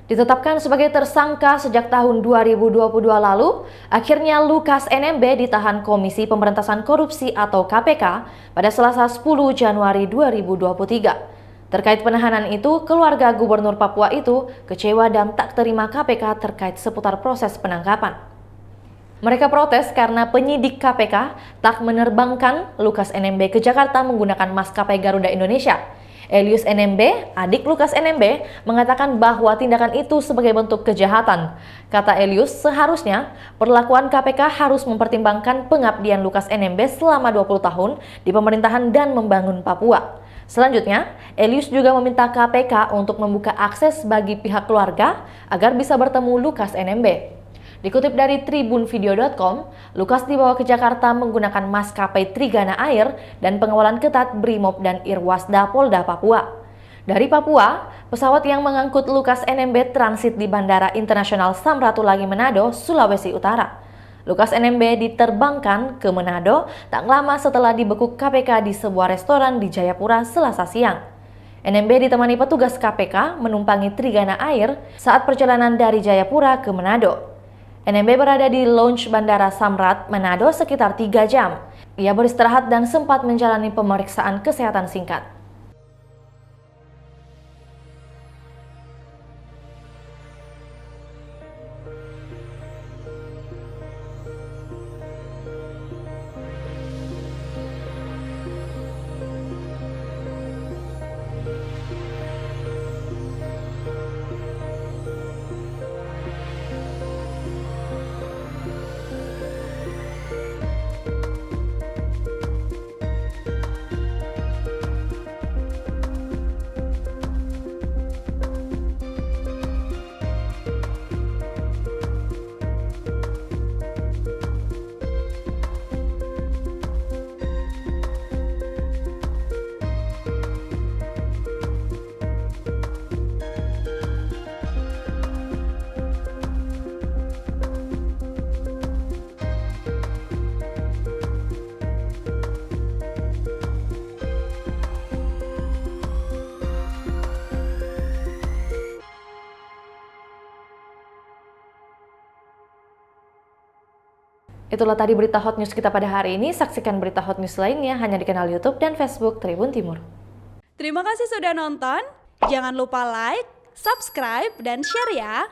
Ditetapkan sebagai tersangka sejak tahun 2022 lalu, akhirnya Lukas NMB ditahan Komisi Pemberantasan Korupsi atau KPK pada Selasa 10 Januari 2023. Terkait penahanan itu, keluarga Gubernur Papua itu kecewa dan tak terima KPK terkait seputar proses penangkapan. Mereka protes karena penyidik KPK tak menerbangkan Lukas NMB ke Jakarta menggunakan maskapai Garuda Indonesia. Elius NMB, adik Lukas NMB, mengatakan bahwa tindakan itu sebagai bentuk kejahatan. Kata Elius, seharusnya perlakuan KPK harus mempertimbangkan pengabdian Lukas NMB selama 20 tahun di pemerintahan dan membangun Papua. Selanjutnya, Elius juga meminta KPK untuk membuka akses bagi pihak keluarga agar bisa bertemu Lukas NMB. Dikutip dari tribunvideo.com, Lukas dibawa ke Jakarta menggunakan maskapai Trigana Air dan pengawalan ketat Brimob dan Irwasda Polda Papua. Dari Papua, pesawat yang mengangkut Lukas NMB transit di Bandara Internasional Samratulangi Manado, Sulawesi Utara. Lukas NMB diterbangkan ke Manado tak lama setelah dibekuk KPK di sebuah restoran di Jayapura Selasa siang. NMB ditemani petugas KPK menumpangi Trigana Air saat perjalanan dari Jayapura ke Manado. NMB berada di lounge Bandara Samrat, Manado sekitar 3 jam. Ia beristirahat dan sempat menjalani pemeriksaan kesehatan singkat. Itulah tadi berita hot news kita pada hari ini. Saksikan berita hot news lainnya hanya di kanal YouTube dan Facebook Tribun Timur. Terima kasih sudah nonton. Jangan lupa like, subscribe, dan share ya.